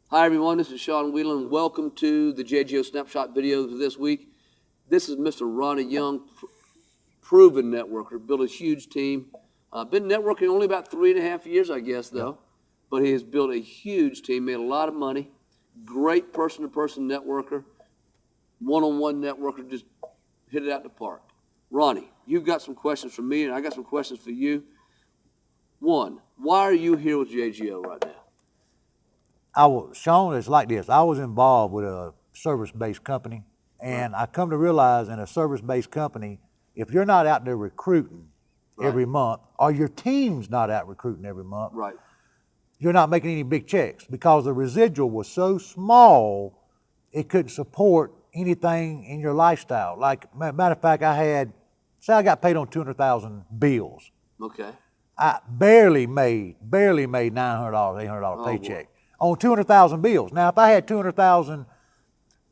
Hi everyone, this is Sean Whelan. Welcome to the JGO Snapshot videos this week. This is Mr. Ronnie Young, proven networker, built a huge team. Been networking only about 3.5 years, I guess, though. But he has built a huge team, made a lot of money, great person-to-person networker, one-on-one networker, just hit it out the park. Ronnie, you've got some questions for me, and I got some questions for you. One, why are you here with JGO right now? Sean, it's like this. I was involved with a service-based company, and I come to realize in a service-based company, if you're not out there recruiting every month, or your team's not out recruiting every month, you're not making any big checks because the residual was so small, it couldn't support anything in your lifestyle. Like, matter of fact, I got paid on 200,000 bills. Okay. I barely made $900, $800 paycheck on 200,000 bills. Now, if I had 200,000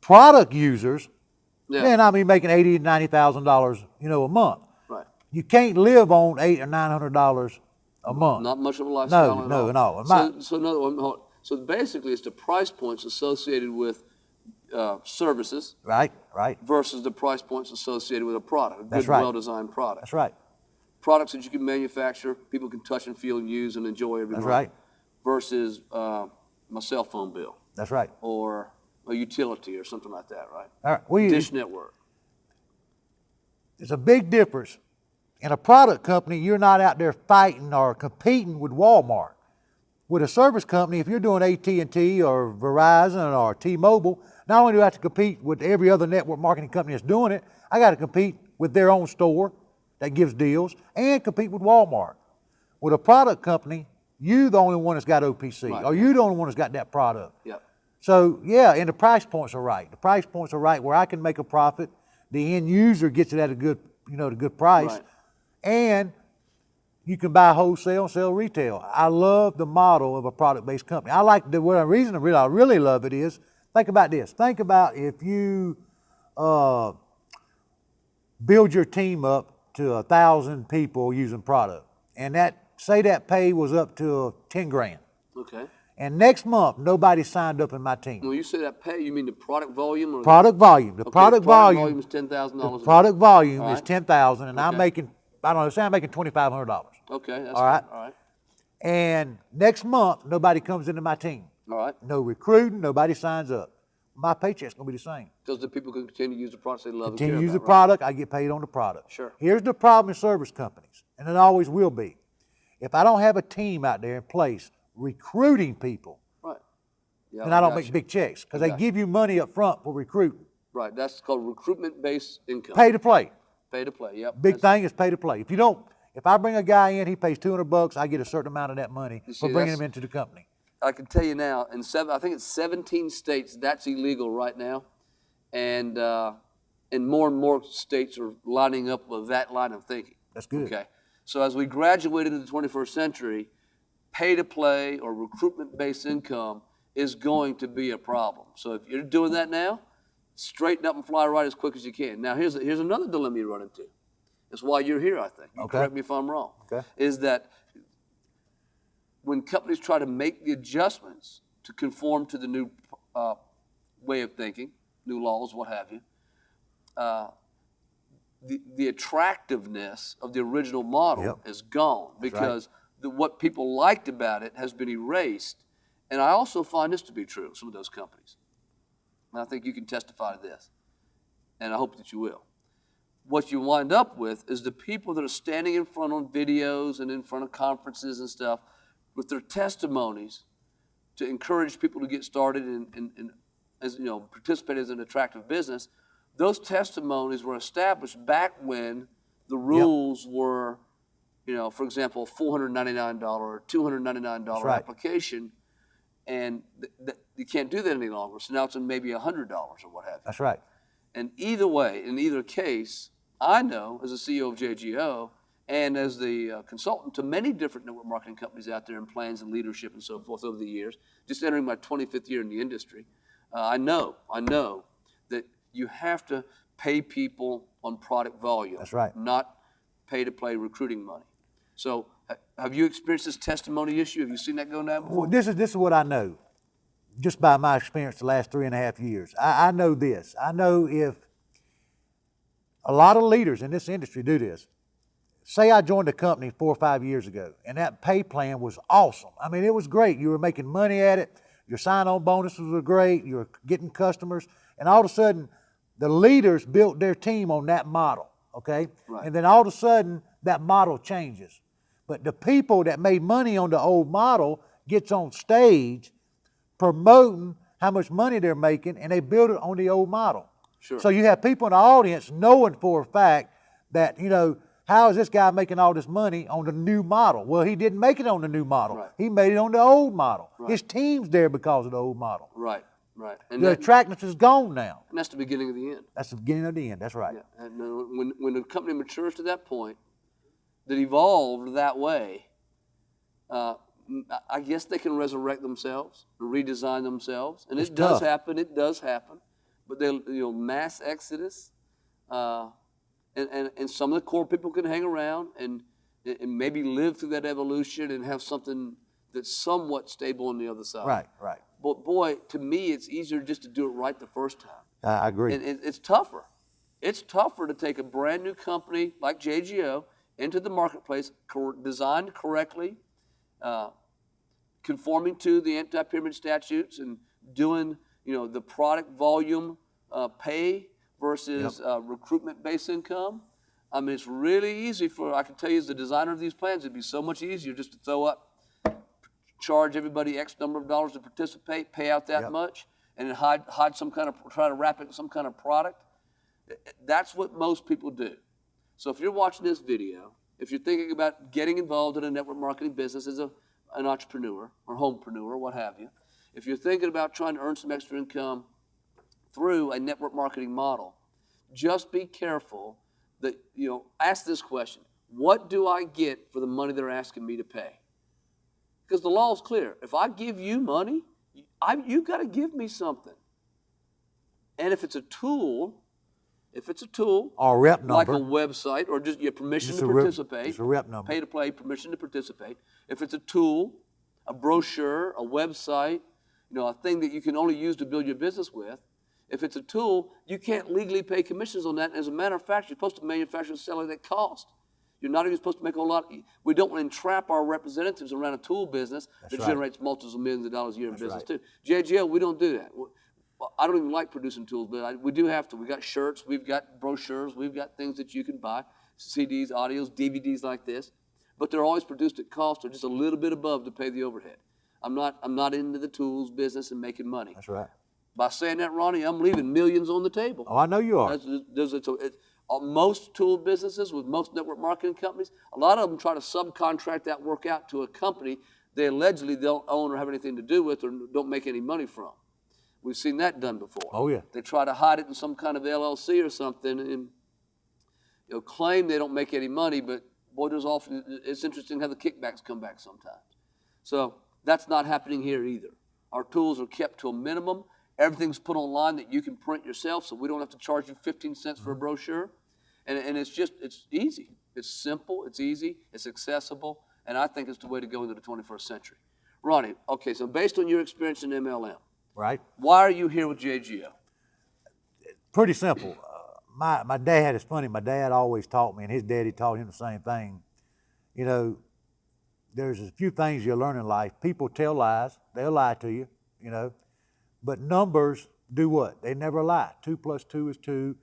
product users, then I'd be making $80,000 to $90,000, a month. Right. You can't live on $800 or $900 a month. Not much of a lifestyle at all. No. So basically, it's the price points associated with services, right, versus the price points associated with a product, a good, well-designed product. That's right. Products that you can manufacture, people can touch and feel and use and enjoy every month. That's right. Versus my cell phone bill. That's right. Or a utility or something like that, right? All right. Dish network. There's a big difference. In a product company, you're not out there fighting or competing with Walmart. With a service company, if you're doing AT&T or Verizon or T-Mobile, not only do I have to compete with every other network marketing company that's doing it, I got to compete with their own store that gives deals and compete with Walmart. With a product company, you the only one that's got OPC, or you the only one that's got that product. Yep. So yeah, and the price points are right. The price points are right where I can make a profit. The end user gets it at a good, the good price, and you can buy wholesale and sell retail. I love the model of a product-based company. I like the reason I really love it is, think about this. Think about if you build your team up to 1,000 people using product, and say that pay was up to 10 grand. Okay. And next month, nobody signed up in my team. When you say that pay, you mean the product volume? Or product volume. The product volume is $10,000. The product volume is $10,000, and I'm making, I don't know, say I'm making $2,500. Okay, that's all right. All right. And next month, nobody comes into my team. All right. No recruiting, nobody signs up. My paycheck's gonna be the same. Because the people can continue to use the products they love. Continue to use the product, I get paid on the product. Sure. Here's the problem in service companies, and it always will be. If I don't have a team out there in place recruiting people, then I don't make big checks because they give you money up front for recruiting. Right, that's called recruitment-based income. Pay to play. Pay to play, yep. Big thing is pay to play. If I bring a guy in, he pays $200, I get a certain amount of that money for bringing him into the company. I can tell you now, I think it's 17 states, that's illegal right now. And more states are lining up with that line of thinking. That's good. Okay, so as we graduate into the 21st century, pay to play or recruitment-based income is going to be a problem. So if you're doing that now, straighten up and fly right as quick as you can. Now here's another dilemma you run into. That's why you're here, I think. Correct me if I'm wrong. Okay. Is that when companies try to make the adjustments to conform to the new way of thinking, new laws, what have you, the attractiveness of the original model is gone because what people liked about it has been erased. And I also find this to be true of some of those companies. And I think you can testify to this, and I hope that you will. What you wind up with is the people that are standing in front on videos and in front of conferences and stuff with their testimonies to encourage people to get started and as participate as an attractive business. Those testimonies were established back when the rules were, for example, $499 or $299 application. And you can't do that any longer. So now it's maybe $100 or what have you. That's right. And either way, in either case, I know as a CEO of JGO and as the consultant to many different network marketing companies out there in plans and leadership and so forth over the years, just entering my 25th year in the industry, I know that you have to pay people on product volume. That's right. Not pay to play recruiting money. So have you experienced this testimony issue? Have you seen that go down before? Well, this is what I know. just by my experience the last 3.5 years. I know this. I know if a lot of leaders in this industry do this. Say I joined a company 4 or 5 years ago, and that pay plan was awesome. I mean, it was great. You were making money at it. Your sign-on bonuses were great. You were getting customers. And all of a sudden, the leaders built their team on that model, okay? Right. And then all of a sudden, that model changes. But the people that made money on the old model gets on stage promoting how much money they're making, and they build it on the old model. Sure. So you have people in the audience knowing for a fact that, you know, how is this guy making all this money on the new model? Well, he didn't make it on the new model. Right. He made it on the old model. Right. His team's there because of the old model. Right, right. And The attractiveness is gone now. and that's the beginning of the end. That's the beginning of the end. That's right. Yeah. And when a company matures to that point, that evolved that way, I guess they can resurrect themselves, redesign themselves, and It's it does tough. happen. It does happen, but they, mass exodus, and some of the core people can hang around and maybe live through that evolution and have something that's somewhat stable on the other side. Right, right. But boy, to me, it's easier just to do it right the first time. I agree. And it's tougher. It's tougher to take a brand new company like JGO into the marketplace, designed correctly, conforming to the anti-pyramid statutes and doing, the product volume pay versus recruitment-based income. I mean, it's really easy I can tell you as the designer of these plans, it'd be so much easier just to throw up, charge everybody X number of dollars to participate, pay out that much, and then hide try to wrap it in some kind of product. That's what most people do. So if you're watching this video, if you're thinking about getting involved in a network marketing business as an entrepreneur or homepreneur, what have you, if you're thinking about trying to earn some extra income through a network marketing model, just be careful that, ask this question: what do I get for the money they're asking me to pay? Because the law is clear. If I give you money, you've got to give me something. And if it's a tool, or rep number, like a website, or just your permission to participate, it's a rep number. pay to play, permission to participate. If it's a tool, a brochure, a website, a thing that you can only use to build your business with, if it's a tool, you can't legally pay commissions on that. As a matter of fact, you're supposed to manufacture and sell it at cost. You're not even supposed to make a lot. We don't want to entrap our representatives around a tool business that generates multiples of millions of dollars a year in business too. JGL, we don't do that. I don't even like producing tools, but we do have to. We've got shirts, we've got brochures, we've got things that you can buy, CDs, audios, DVDs like this, but they're always produced at cost or just a little bit above to pay the overhead. I'm not into the tools business and making money. That's right. By saying that, Ronnie, I'm leaving millions on the table. Oh, I know you are. Most tool businesses with most network marketing companies, a lot of them try to subcontract that work out to a company they allegedly don't own or have anything to do with or don't make any money from. We've seen that done before. Oh, yeah. They try to hide it in some kind of LLC or something and claim they don't make any money, but boy, it's interesting how the kickbacks come back sometimes. So that's not happening here either. Our tools are kept to a minimum. Everything's put online that you can print yourself, so we don't have to charge you 15 cents for a brochure. And it's easy. It's simple, it's easy, it's accessible, and I think it's the way to go into the 21st century. Ronnie, okay, so based on your experience in MLM, Right. why are you here with JGO? Pretty simple. My dad, it's funny, my dad always taught me, and his daddy taught him the same thing. There's a few things you learn in life. People tell lies. They'll lie to you, But numbers do what? They never lie. 2 + 2 is 2,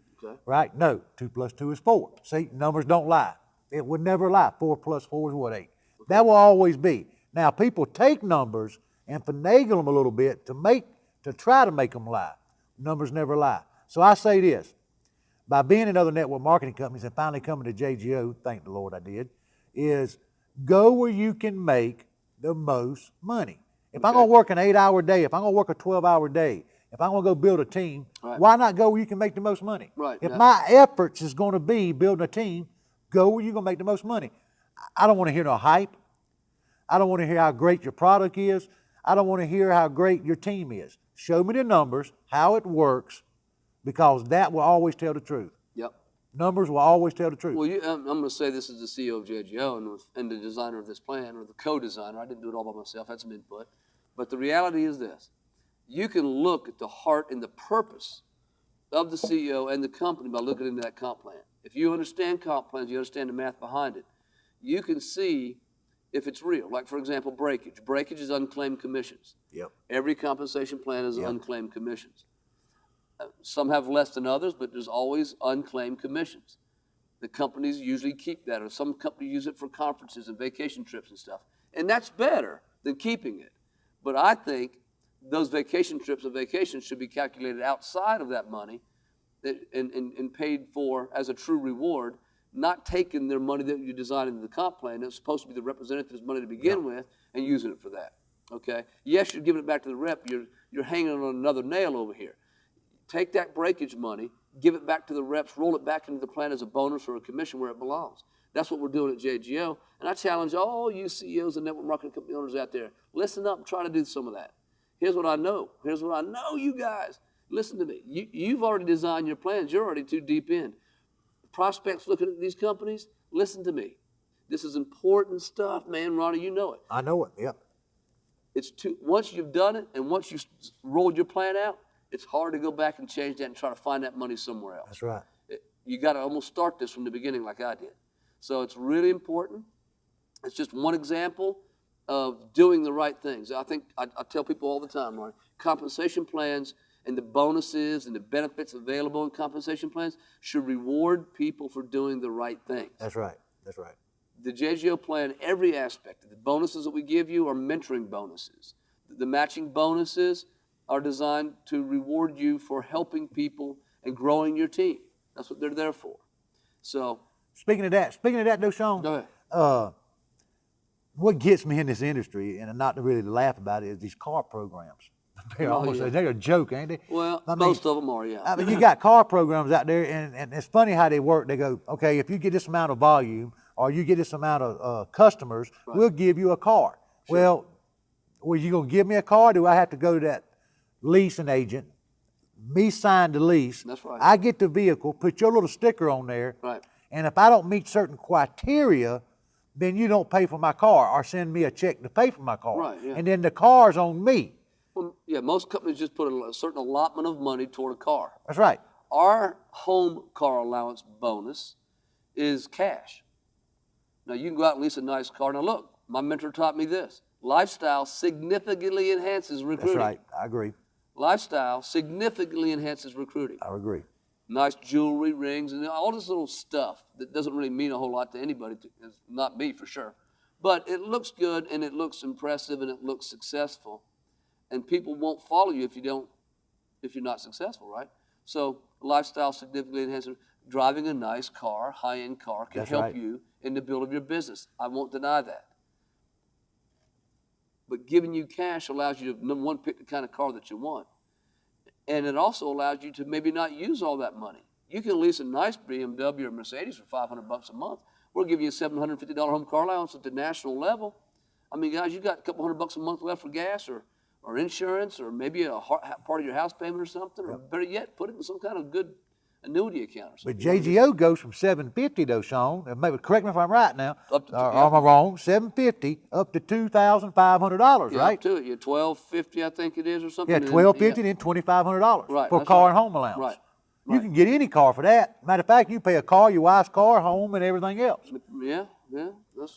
right? No, 2 + 2 is 4. See, numbers don't lie. It would never lie. 4 + 4 is what, 8? That will always be. Now, people take numbers and finagle them a little bit to try to make them lie. Numbers never lie. So I say this, by being in other network marketing companies and finally coming to JGO, thank the Lord I did, is go where you can make the most money. If I'm going to work an 8-hour day, if I'm going to work a 12-hour day, if I'm going to go build a team, why not go where you can make the most money? Right. If my efforts is going to be building a team, go where you're going to make the most money. I don't want to hear no hype. I don't want to hear how great your product is. I don't want to hear how great your team is. Show me the numbers, how it works, because that will always tell the truth. Yep. Numbers will always tell the truth. Well, I'm going to say this as the CEO of JGO and the designer of this plan, or the co-designer. I didn't do it all by myself. I had some input. But the reality is this. You can look at the heart and the purpose of the CEO and the company by looking into that comp plan. If you understand comp plans, you understand the math behind it, you can see if it's real. Like, for example, breakage. Breakage is unclaimed commissions. Yep. Every compensation plan is unclaimed commissions. Some have less than others, but there's always unclaimed commissions. The companies usually keep that, or some companies use it for conferences and vacation trips and stuff. And that's better than keeping it. But I think those vacation trips and vacations should be calculated outside of that money and paid for as a true reward, not taking their money that you designed into the comp plan. It's supposed to be the representative's money to begin with and using it for that. Okay? Yes, you're giving it back to the rep. You're hanging on another nail over here. Take that breakage money, give it back to the reps, roll it back into the plan as a bonus or a commission where it belongs. That's what we're doing at JGO. And I challenge all you CEOs and network marketing company owners out there, listen up and try to do some of that. Here's what I know. Here's what I know, you guys. Listen to me. You've already designed your plans. You're already too deep in. Prospects looking at these companies, listen to me. This is important stuff, man. Ronnie, you know it. I know it, yep. Once you've done it and once you've rolled your plan out, it's hard to go back and change that and try to find that money somewhere else. That's right. You got to almost start this from the beginning like I did. So it's really important. It's just one example of doing the right things. I think I tell people all the time, Ronnie, compensation plans and the bonuses and the benefits available in compensation plans should reward people for doing the right things. That's right. That's right. The JGO plan, every aspect of the bonuses that we give you are mentoring bonuses. The matching bonuses are designed to reward you for helping people and growing your team. That's what they're there for. So, speaking of that, though, Sean, go ahead. What gets me in this industry, and not to really laugh about it, is these car programs. They're a joke, ain't they? Well, most of them are, yeah. I mean, you got car programs out there, and it's funny how they work. They go, okay, if you get this amount of volume or you get this amount of customers, we'll give you a car. Sure. Well, you going to give me a car? Do I have to go to that leasing agent, me sign the lease? That's right. I get the vehicle, put your little sticker on there. Right. And if I don't meet certain criteria, then you don't pay for my car or send me a check to pay for my car. Right, yeah. And then the car's on me. Well, yeah, most companies just put a certain allotment of money toward a car. That's right. Our home car allowance bonus is cash. Now, you can go out and lease a nice car. Now, look, my mentor taught me this. Lifestyle significantly enhances recruiting. That's right. I agree. Lifestyle significantly enhances recruiting. I agree. Nice jewelry, rings, and all this little stuff that doesn't really mean a whole lot to anybody, not me for sure. But it looks good, and it looks impressive, and it looks successful. And people won't follow you if you're not successful, right? So lifestyle significantly enhances. Driving a nice car, high-end car, can help you in the build of your business. I won't deny that. But giving you cash allows you to, number one, pick the kind of car that you want. And it also allows you to maybe not use all that money. You can lease a nice BMW or Mercedes for $500 a month. We'll give you a $750 home car allowance at the national level. I mean, guys, you got a couple $100 a month left for gas or insurance or maybe a part of your house payment or something. Or better yet, put it in some kind of good annuity account or something. But JGO goes from $750 though, Sean. And maybe correct me if I'm right now. Up to, or am I wrong? $750 up to $2,500, right? Up to it. Yeah, $1,250 I think it is or something. Yeah, $1,250 then $2,500 for car and home allowance. Right. You can get any car for that. Matter of fact, you pay a car, your wife's car, home, and everything else. Yeah.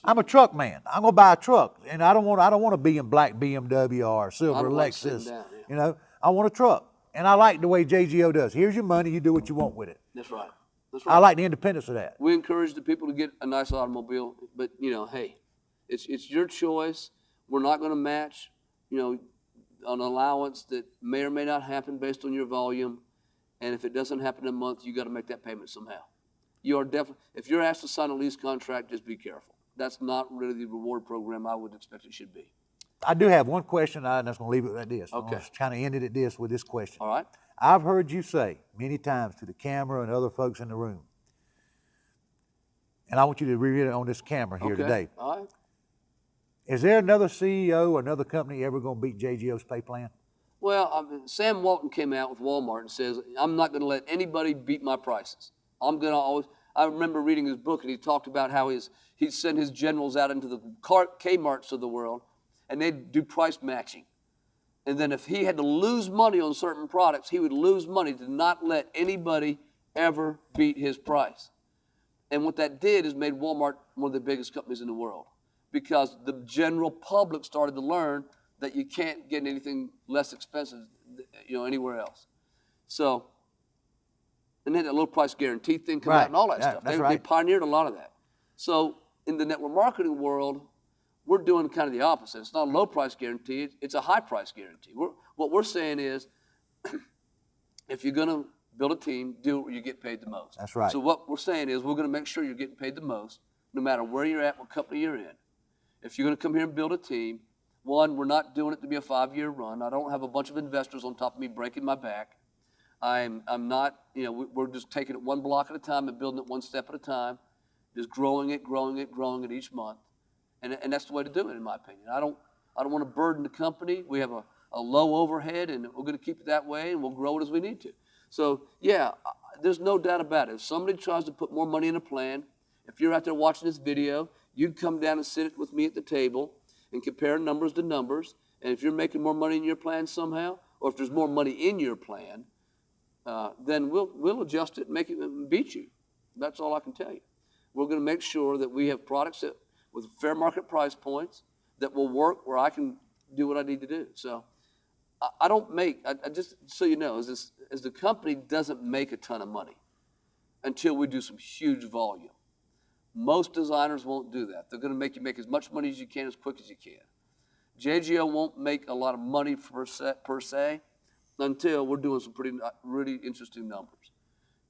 I'm a truck man. I'm gonna buy a truck, and I don't want to be in black BMW or silver Lexus. You know, I want a truck, and I like the way JGO does. Here's your money. You do what you want with it. That's right. I like the independence of that. We encourage the people to get a nice automobile, but hey, it's your choice. We're not going to match, an allowance that may or may not happen based on your volume. And if it doesn't happen in a month, you got to make that payment somehow. You are definitely, if you're asked to sign a lease contract, just be careful. That's not really the reward program I would expect it should be. I do have one question, and I'm just going to leave it at this. Okay. I'm just kind of ended at this with this question. All right. I've heard you say many times to the camera and other folks in the room, and I want you to read it on this camera here today. All right. Is there another CEO or another company ever going to beat JGO's pay plan? Well, Sam Walton came out with Walmart and says, I'm not going to let anybody beat my prices. I'm going to always, I remember reading his book, and he talked about how he'd send his generals out into the Kmarts of the world, and they'd do price matching. And then if he had to lose money on certain products, he would lose money to not let anybody ever beat his price. And what that did is made Walmart one of the biggest companies in the world, because the general public started to learn that you can't get anything less expensive, anywhere else. So, and then that low price guarantee thing come out and all that stuff. They pioneered a lot of that. So in the network marketing world, we're doing kind of the opposite. It's not a low price guarantee, it's a high price guarantee. What we're saying is, if you're going to build a team, do it where you get paid the most. That's right. So what we're saying is, we're going to make sure you're getting paid the most, no matter where you're at, what company you're in. If you're going to come here and build a team, one, we're not doing it to be a 5-year run. I don't have a bunch of investors on top of me breaking my back. I'm not, we're just taking it one block at a time and building it one step at a time, just growing it each month. And that's the way to do it, in my opinion. I don't want to burden the company. We have a low overhead, and we're going to keep it that way, and we'll grow it as we need to. So, yeah, there's no doubt about it. If somebody tries to put more money in a plan, if you're out there watching this video, you'd come down and sit with me at the table and compare numbers to numbers. And if you're making more money in your plan somehow, or if there's more money in your plan, then we'll adjust it and make it beat you. That's all I can tell you. We're going to make sure that we have products that, with fair market price points, that will work where I can do what I need to do. So I don't make, I just so you know, as the company doesn't make a ton of money until we do some huge volume. Most designers won't do that. They're going to make you make as much money as you can as quick as you can. JGO won't make a lot of money per se until we're doing some really interesting numbers.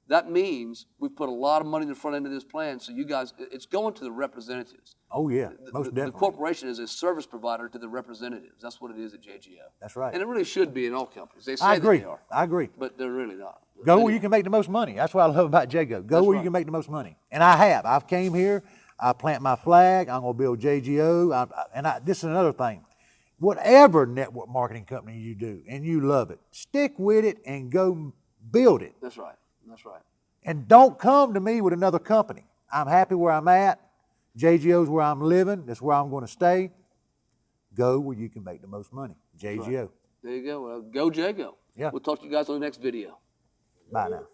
That means we've put a lot of money in the front end of this plan, so you guys, it's going to the representatives. Oh, yeah, most definitely. The corporation is a service provider to the representatives. That's what it is at JGO. That's right. And it really should be in all companies. They say I agree. that they are. I agree. But they're really not. Go where you can make the most money. That's what I love about JGO. Go where you can make the most money. And I have. I've came here. I plant my flag. I'm going to build JGO. This is another thing. Whatever network marketing company you do and you love it, stick with it and go build it. That's right. That's right. And don't come to me with another company. I'm happy where I'm at. JGO's where I'm living. That's where I'm going to stay. Go where you can make the most money. JGO. Right. There you go. Well, go JGO. Yeah. We'll talk to you guys on the next video. Bye now.